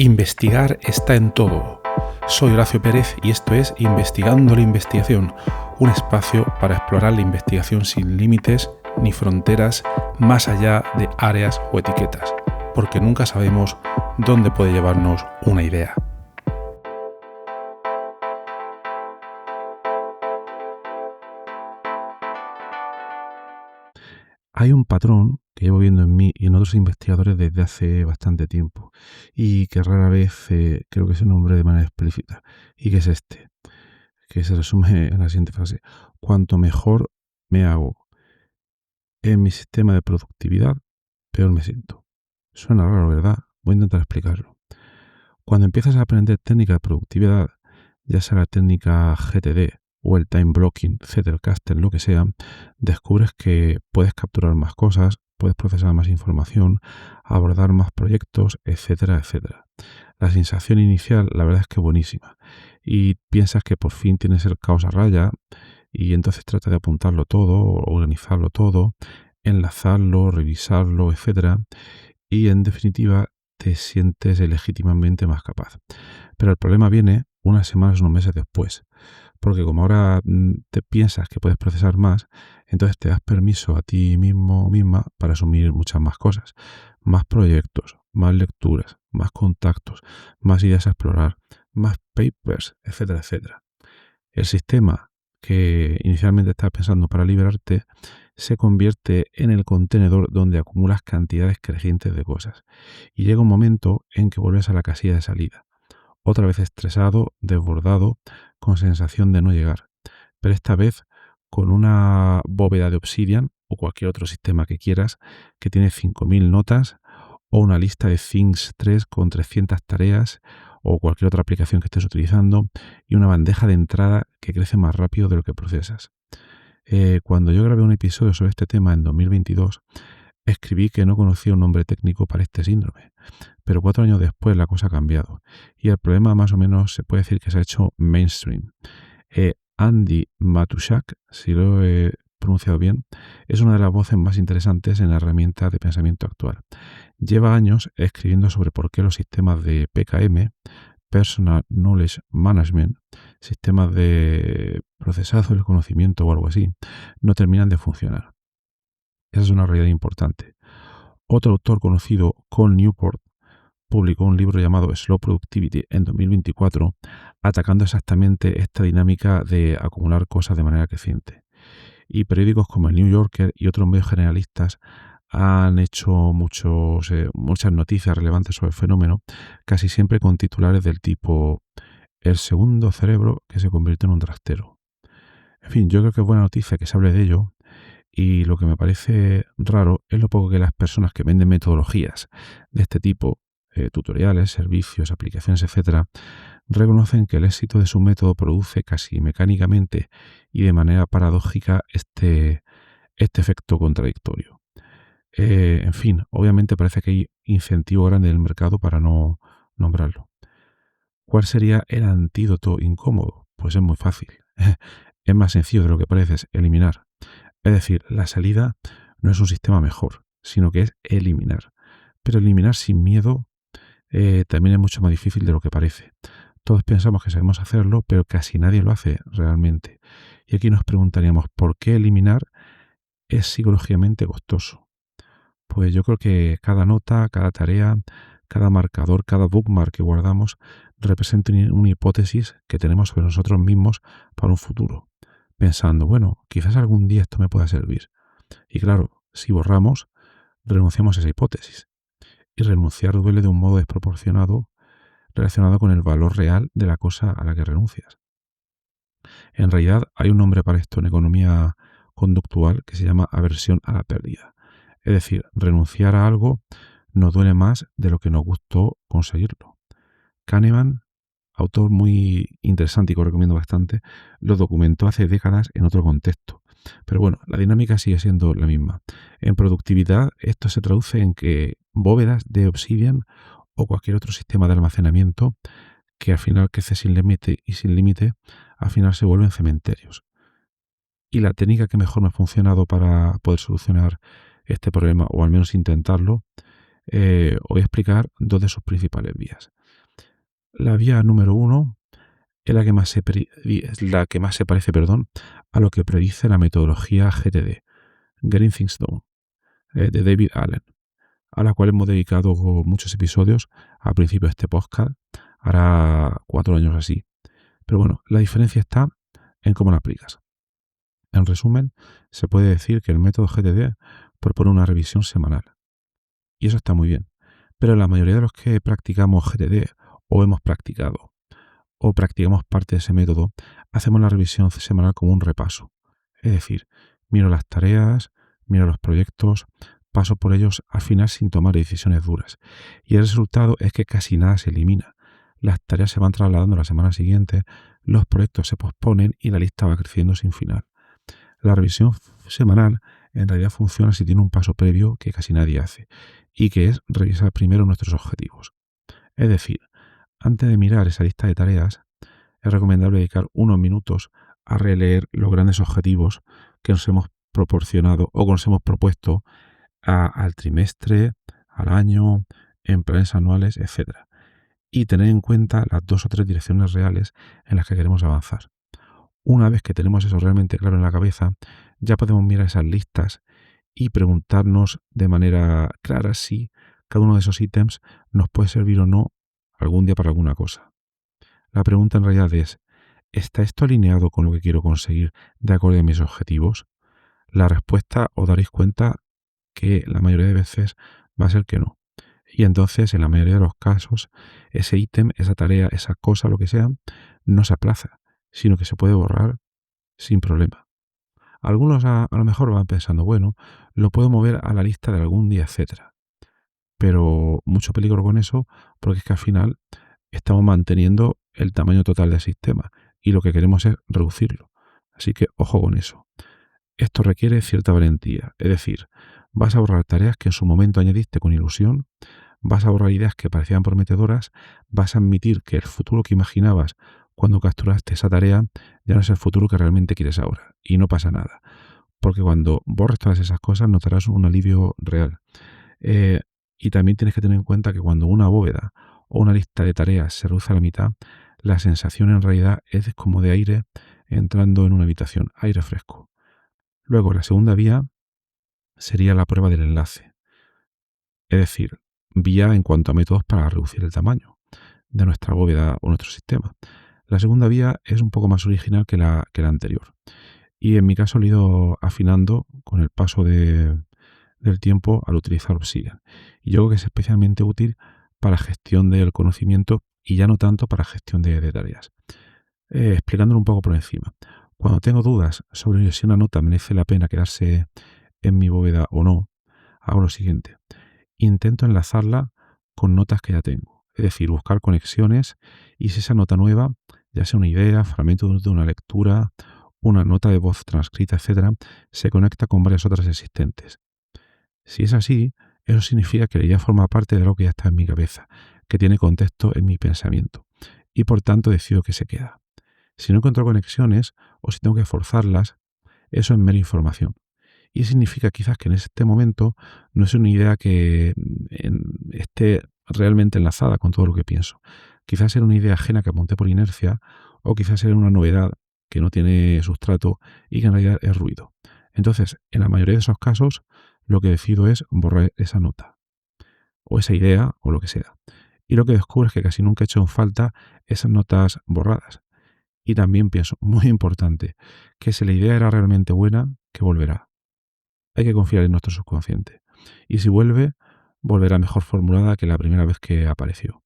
Investigar está en todo. Soy Horacio Pérez y esto es Investigando la Investigación, un espacio para explorar la investigación sin límites ni fronteras más allá de áreas o etiquetas, porque nunca sabemos dónde puede llevarnos una idea. Hay un patrón que llevo viendo en mí y en otros investigadores desde hace bastante tiempo y que rara vez creo que se nombre de manera explícita, y que es este, que se resume en la siguiente frase: cuanto mejor me hago en mi sistema de productividad, peor me siento. Suena raro, ¿verdad? Voy a intentar explicarlo. Cuando empiezas a aprender técnicas de productividad, ya sea la técnica GTD o el time blocking, Zettelkasten, lo que sea, descubres que puedes capturar más cosas, puedes procesar más información, abordar más proyectos, etcétera, etcétera. La sensación inicial, la verdad es que buenísima, y piensas que por fin tienes el caos a raya, y entonces tratas de apuntarlo todo, organizarlo todo, enlazarlo, revisarlo, etcétera, y en definitiva te sientes legítimamente más capaz. Pero el problema viene unas semanas, unos meses después, porque como ahora te piensas que puedes procesar más, entonces te das permiso a ti mismo o misma para asumir muchas más cosas, más proyectos, más lecturas, más contactos, más ideas a explorar, más papers, etcétera, etcétera. El sistema que inicialmente estás pensando para liberarte se convierte en el contenedor donde acumulas cantidades crecientes de cosas, y llega un momento en que vuelves a la casilla de salida, otra vez estresado, desbordado, con sensación de no llegar, pero esta vez con una bóveda de Obsidian o cualquier otro sistema que quieras, que tiene 5.000 notas, o una lista de Things 3 con 300 tareas, o cualquier otra aplicación que estés utilizando, y una bandeja de entrada que crece más rápido de lo que procesas. Cuando yo grabé un episodio sobre este tema en 2022, escribí que no conocía un nombre técnico para este síndrome, pero 4 años después la cosa ha cambiado y el problema más o menos se puede decir que se ha hecho mainstream. Andy Matuszak, si lo he pronunciado bien, es una de las voces más interesantes en la herramienta de pensamiento actual. Lleva años escribiendo sobre por qué los sistemas de PKM, Personal Knowledge Management, sistemas de procesado del conocimiento o algo así, no terminan de funcionar. Esa es una realidad importante. Otro autor conocido, Cal Newport, publicó un libro llamado Slow Productivity en 2024, atacando exactamente esta dinámica de acumular cosas de manera creciente. Y periódicos como el New Yorker y otros medios generalistas han hecho muchas noticias relevantes sobre el fenómeno, casi siempre con titulares del tipo: el segundo cerebro que se convirtió en un trastero. En fin, yo creo que es buena noticia que se hable de ello, y lo que me parece raro es lo poco que las personas que venden metodologías de este tipo, tutoriales, servicios, aplicaciones, etcétera, reconocen que el éxito de su método produce casi mecánicamente y de manera paradójica este efecto contradictorio. En fin, obviamente parece que hay incentivo grande del mercado para no nombrarlo. ¿Cuál sería el antídoto incómodo? Pues es muy fácil. Es más sencillo de lo que parece, es eliminar. Es decir, la salida no es un sistema mejor, sino que es eliminar. Pero eliminar sin miedo también es mucho más difícil de lo que parece. Todos pensamos que sabemos hacerlo, pero casi nadie lo hace realmente. Y aquí nos preguntaríamos, ¿por qué eliminar es psicológicamente costoso? Pues yo creo que cada nota, cada tarea, cada marcador, cada bookmark que guardamos representa una hipótesis que tenemos sobre nosotros mismos para un futuro, pensando, bueno, quizás algún día esto me pueda servir. Y claro, si borramos, renunciamos a esa hipótesis. Y renunciar duele de un modo desproporcionado relacionado con el valor real de la cosa a la que renuncias. En realidad hay un nombre para esto en economía conductual que se llama aversión a la pérdida. Es decir, renunciar a algo nos duele más de lo que nos gustó conseguirlo. Kahneman, autor muy interesante y que os recomiendo bastante, lo documentó hace décadas en otro contexto. Pero bueno, la dinámica sigue siendo la misma. En productividad, esto se traduce en que bóvedas de Obsidian o cualquier otro sistema de almacenamiento que al final crece sin límite y sin límite, al final se vuelven cementerios. Y la técnica que mejor me ha funcionado para poder solucionar este problema, o al menos intentarlo, os voy a explicar dos de sus principales vías. La vía número uno es la que más se parece, a lo que predice la metodología GTD, Getting Things Done, de David Allen, a la cual hemos dedicado muchos episodios al principio de este podcast, hará 4 años así. Pero bueno, la diferencia está en cómo la aplicas. En resumen, se puede decir que el método GTD propone una revisión semanal. Y eso está muy bien. Pero la mayoría de los que practicamos GTD o hemos practicado o practicamos parte de ese método, hacemos la revisión semanal como un repaso. Es decir, miro las tareas, miro los proyectos, paso por ellos al final sin tomar decisiones duras. Y el resultado es que casi nada se elimina. Las tareas se van trasladando la semana siguiente, los proyectos se posponen y la lista va creciendo sin final. La revisión semanal en realidad funciona si tiene un paso previo que casi nadie hace, y que es revisar primero nuestros objetivos. Es decir, antes de mirar esa lista de tareas, es recomendable dedicar unos minutos a releer los grandes objetivos que nos hemos proporcionado o que nos hemos propuesto al trimestre, al año, en planes anuales, etc. Y tener en cuenta las 2 o 3 direcciones reales en las que queremos avanzar. Una vez que tenemos eso realmente claro en la cabeza, ya podemos mirar esas listas y preguntarnos de manera clara si cada uno de esos ítems nos puede servir o no algún día para alguna cosa. La pregunta en realidad es, ¿está esto alineado con lo que quiero conseguir de acuerdo a mis objetivos? La respuesta, os daréis cuenta que la mayoría de veces va a ser que no. Y entonces, en la mayoría de los casos, ese ítem, esa tarea, esa cosa, lo que sea, no se aplaza, sino que se puede borrar sin problema. Algunos a lo mejor van pensando, bueno, lo puedo mover a la lista de algún día, etcétera. Pero mucho peligro con eso, porque es que al final estamos manteniendo el tamaño total del sistema y lo que queremos es reducirlo. Así que ojo con eso. Esto requiere cierta valentía, es decir, vas a borrar tareas que en su momento añadiste con ilusión, vas a borrar ideas que parecían prometedoras, vas a admitir que el futuro que imaginabas cuando capturaste esa tarea ya no es el futuro que realmente quieres ahora y no pasa nada, porque cuando borres todas esas cosas notarás un alivio real. Y también tienes que tener en cuenta que cuando una bóveda o una lista de tareas se reduce a la mitad, la sensación en realidad es como de aire entrando en una habitación, aire fresco. Luego, la segunda vía sería la prueba del enlace. Es decir, vía en cuanto a métodos para reducir el tamaño de nuestra bóveda o nuestro sistema. La segunda vía es un poco más original que la anterior. Y en mi caso lo he ido afinando con el paso del tiempo al utilizar Obsidian. Y yo creo que es especialmente útil para gestión del conocimiento y ya no tanto para gestión de tareas. Explicándolo un poco por encima. Cuando tengo dudas sobre si una nota merece la pena quedarse en mi bóveda o no, hago lo siguiente. Intento enlazarla con notas que ya tengo. Es decir, buscar conexiones y si esa nota nueva, ya sea una idea, fragmento de una lectura, una nota de voz transcrita, etc., se conecta con varias otras existentes. Si es así, eso significa que ya forma parte de algo que ya está en mi cabeza, que tiene contexto en mi pensamiento, y por tanto decido que se queda. Si no encuentro conexiones o si tengo que forzarlas, eso es mera información. Y significa quizás que en este momento no es una idea que esté realmente enlazada con todo lo que pienso. Quizás era una idea ajena que apunté por inercia o quizás era una novedad que no tiene sustrato y que en realidad es ruido. Entonces, en la mayoría de esos casos, lo que decido es borrar esa nota o esa idea o lo que sea. Y lo que descubro es que casi nunca he hecho en falta esas notas borradas. Y también pienso, muy importante, que si la idea era realmente buena, que volverá. Hay que confiar en nuestro subconsciente. Y si vuelve, volverá mejor formulada que la primera vez que apareció.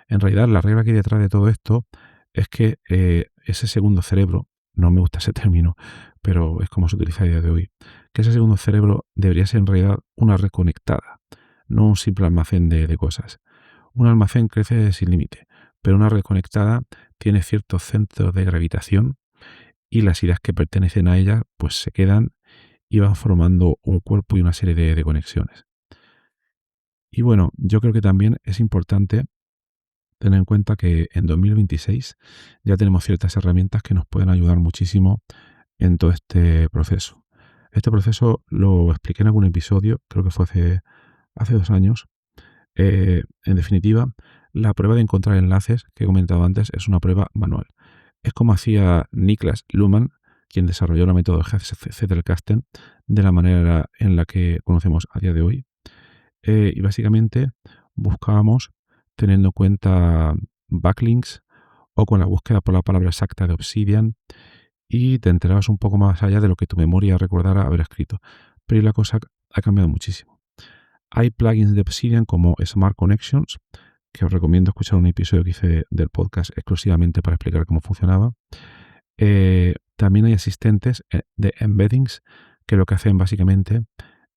En realidad, la regla que hay detrás de todo esto es que ese segundo cerebro, no me gusta ese término, pero es como se utiliza a día de hoy, que ese segundo cerebro debería ser en realidad una red conectada, no un simple almacén de cosas. Un almacén crece sin límite, pero una red conectada tiene ciertos centros de gravitación y las ideas que pertenecen a ella pues se quedan y van formando un cuerpo y una serie de conexiones. Y bueno, yo creo que también es importante tener en cuenta que en 2026 ya tenemos ciertas herramientas que nos pueden ayudar muchísimo en todo este proceso. Este proceso lo expliqué en algún episodio, creo que fue hace 2 años. En definitiva, La prueba de encontrar enlaces que he comentado antes es una prueba manual. Es como hacía Niklas Luhmann, quien desarrolló la metodología Zettelkasten de la manera en la que conocemos a día de hoy. Y básicamente buscábamos teniendo en cuenta backlinks o con la búsqueda por la palabra exacta de Obsidian, y te enterabas un poco más allá de lo que tu memoria recordara haber escrito. Pero la cosa ha cambiado muchísimo. Hay plugins de Obsidian como Smart Connections, que os recomiendo escuchar un episodio que hice del podcast exclusivamente para explicar cómo funcionaba. También hay asistentes de embeddings que lo que hacen básicamente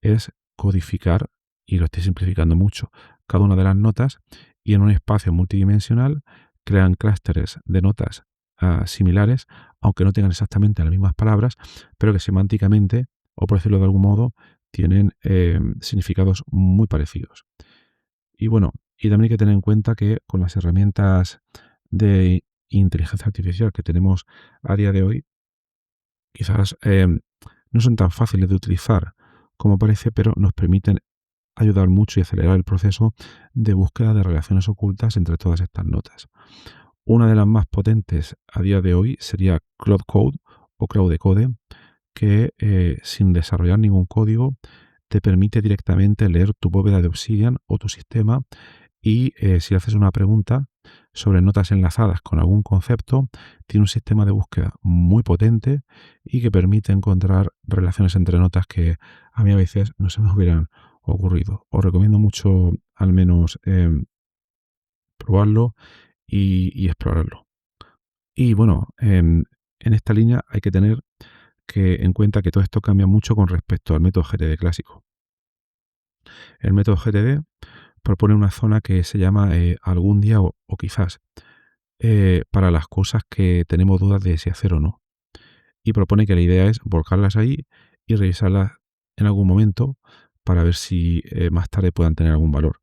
es codificar, y lo estoy simplificando mucho, cada una de las notas, y en un espacio multidimensional crean clústeres de notas similares, aunque no tengan exactamente las mismas palabras, pero que semánticamente, o por decirlo de algún modo, tienen significados muy parecidos. Y bueno, y también hay que tener en cuenta que con las herramientas de inteligencia artificial que tenemos a día de hoy, quizás no son tan fáciles de utilizar como parece, pero nos permiten ayudar mucho y acelerar el proceso de búsqueda de relaciones ocultas entre todas estas notas. Una de las más potentes a día de hoy sería Claude Code o Claudecode, que sin desarrollar ningún código te permite directamente leer tu bóveda de Obsidian o tu sistema, y si haces una pregunta sobre notas enlazadas con algún concepto, tiene un sistema de búsqueda muy potente y que permite encontrar relaciones entre notas que a mí a veces no se me hubieran ocurrido. Os recomiendo mucho al menos probarlo y explorarlo. Y bueno, en esta línea hay que tener en cuenta que todo esto cambia mucho con respecto al método GTD clásico. El método GTD propone una zona que se llama algún día o quizás, para las cosas que tenemos dudas de si hacer o no. Y propone que la idea es volcarlas ahí y revisarlas en algún momento para ver si más tarde puedan tener algún valor.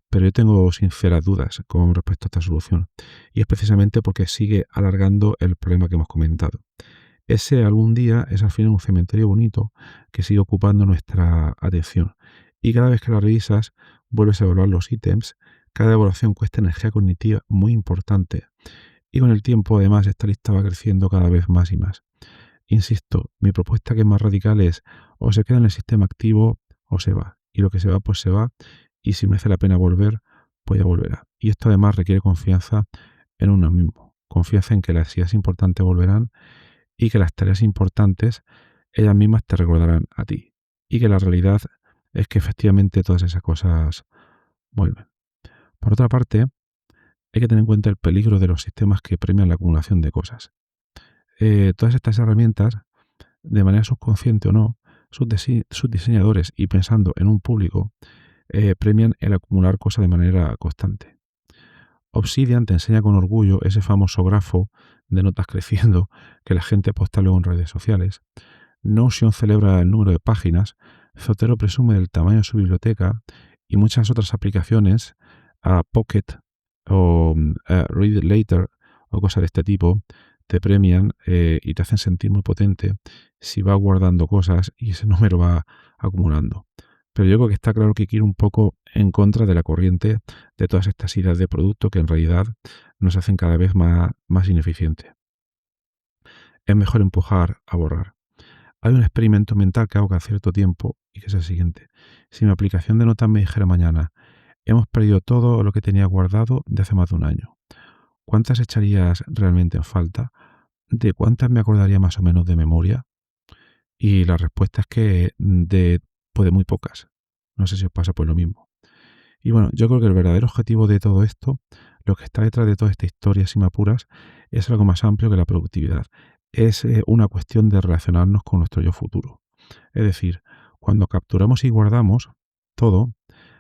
Pero yo tengo sinceras dudas con respecto a esta solución, y es precisamente porque sigue alargando el problema que hemos comentado. Ese algún día es al final un cementerio bonito que sigue ocupando nuestra atención, y cada vez que la revisas vuelves a evaluar los ítems. Cada evaluación cuesta energía cognitiva muy importante, y con el tiempo además esta lista va creciendo cada vez más y más. Insisto, mi propuesta, que es más radical, es o se queda en el sistema activo o se va, y lo que se va pues se va, y si merece la pena volver pues ya volverá. Y esto además requiere confianza en uno mismo, confianza en que las ideas importantes volverán y que las tareas importantes ellas mismas te recordarán a ti, y que la realidad es que efectivamente todas esas cosas vuelven. Por otra parte, hay que tener en cuenta el peligro de los sistemas que premian la acumulación de cosas. Todas estas herramientas, de manera subconsciente o no, sus diseñadores, y pensando en un público, premian el acumular cosas de manera constante. Obsidian te enseña con orgullo ese famoso grafo de notas creciendo que la gente posta luego en redes sociales. Notion celebra el número de páginas, Zotero presume el tamaño de su biblioteca, y muchas otras aplicaciones, Pocket o Read It Later o cosas de este tipo, te premian y te hacen sentir muy potente si vas guardando cosas y ese número va acumulando. Pero yo creo que está claro que quiere un poco en contra de la corriente de todas estas ideas de producto que en realidad nos hacen cada vez más ineficientes. Es mejor empujar a borrar. Hay un experimento mental que hago cada cierto tiempo y que es el siguiente. Si mi aplicación de notas me dijera mañana: hemos perdido todo lo que tenía guardado de hace más de un año, ¿cuántas echarías realmente en falta? ¿De cuántas me acordaría más o menos de memoria? Y la respuesta es que de muy pocas. No sé si os pasa por lo mismo. Y bueno, yo creo que el verdadero objetivo de todo esto, lo que está detrás de toda esta historia, si me apuras, es algo más amplio que la productividad. Es una cuestión de relacionarnos con nuestro yo futuro. Es decir, cuando capturamos y guardamos todo,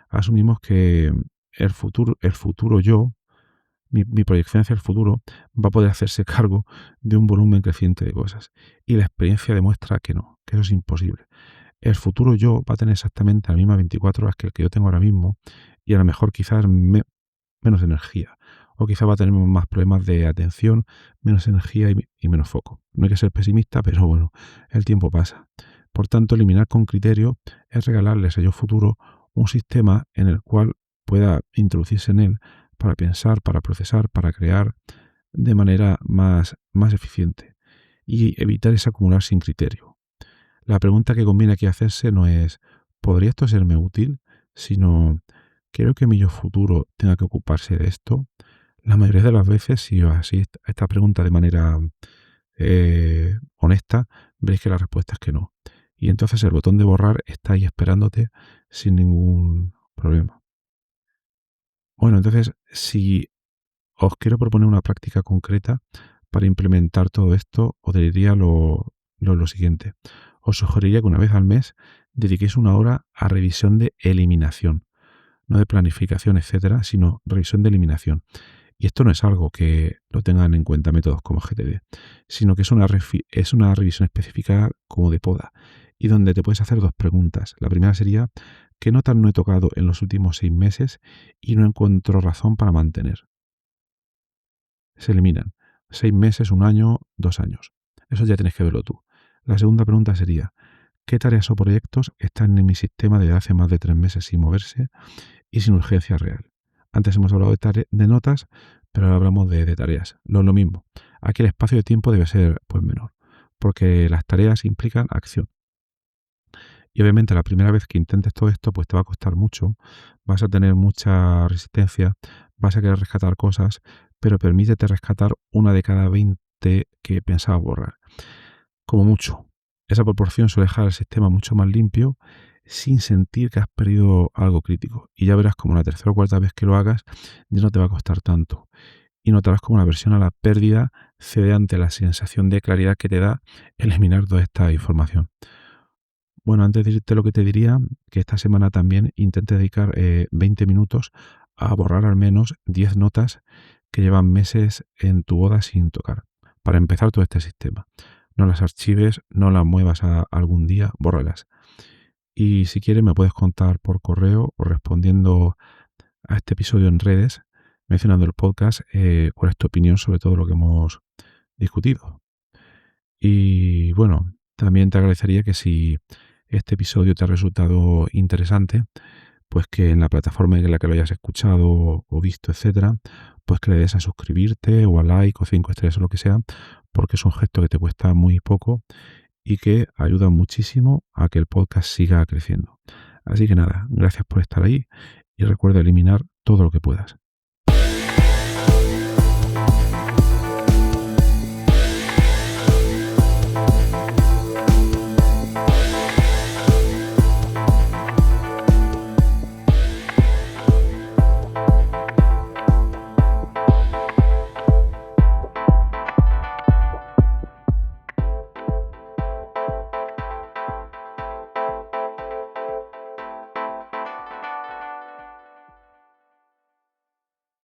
asumimos que el futuro yo, mi proyección hacia el futuro, va a poder hacerse cargo de un volumen creciente de cosas. Y la experiencia demuestra que no, que eso es imposible. El futuro yo va a tener exactamente las mismas 24 horas que el que yo tengo ahora mismo, y a lo mejor quizás menos energía. O quizás va a tener más problemas de atención, menos energía y menos foco. No hay que ser pesimista, pero bueno, el tiempo pasa. Por tanto, eliminar con criterio es regalarle a ese yo futuro un sistema en el cual pueda introducirse en él para pensar, para procesar, para crear de manera más eficiente y evitar ese acumular sin criterio. La pregunta que conviene aquí hacerse no es ¿podría esto serme útil? Sino ¿quiero que mi yo futuro tenga que ocuparse de esto? La mayoría de las veces, si os hacéis esta pregunta de manera honesta, veréis que la respuesta es que no. Y entonces el botón de borrar está ahí esperándote sin ningún problema. Bueno, entonces, si os quiero proponer una práctica concreta para implementar todo esto, os diría lo siguiente. Os sugeriría que una vez al mes dediquéis una hora a revisión de eliminación, no de planificación, etcétera, sino revisión de eliminación. Y esto no es algo que lo tengan en cuenta métodos como GTD, sino que es una revisión específica como de poda, y donde te puedes hacer dos preguntas. La primera sería, ¿qué notas no he tocado en los últimos 6 meses y no encuentro razón para mantener? Se eliminan 6 meses, un año, 2 años. Eso ya tienes que verlo tú. La segunda pregunta sería, ¿qué tareas o proyectos están en mi sistema desde hace más de 3 meses sin moverse y sin urgencia real? Antes hemos hablado de notas, pero ahora hablamos de tareas. Lo mismo. Aquí el espacio de tiempo debe ser pues menor, porque las tareas implican acción. Y obviamente la primera vez que intentes todo esto, pues te va a costar mucho, vas a tener mucha resistencia, vas a querer rescatar cosas, pero permítete rescatar una de cada 20 que pensabas borrar. Como mucho. Esa proporción suele dejar el sistema mucho más limpio sin sentir que has perdido algo crítico. Y ya verás como la tercera o cuarta vez que lo hagas ya no te va a costar tanto. Y notarás como la versión a la pérdida cede ante la sensación de claridad que te da eliminar toda esta información. Bueno, antes de decirte lo que te diría, que esta semana también intente dedicar 20 minutos a borrar al menos 10 notas que llevan meses en tu boda sin tocar, para empezar todo este sistema. No las archives, no las muevas a algún día, bórralas. Y si quieres me puedes contar por correo o respondiendo a este episodio en redes, mencionando el podcast, cuál es tu opinión sobre todo lo que hemos discutido. Y bueno, también te agradecería que si este episodio te ha resultado interesante, pues que en la plataforma en la que lo hayas escuchado o visto, etcétera, pues que le des a suscribirte o a like o 5 estrellas o lo que sea, porque es un gesto que te cuesta muy poco y que ayuda muchísimo a que el podcast siga creciendo. Así que nada, gracias por estar ahí y recuerda eliminar todo lo que puedas.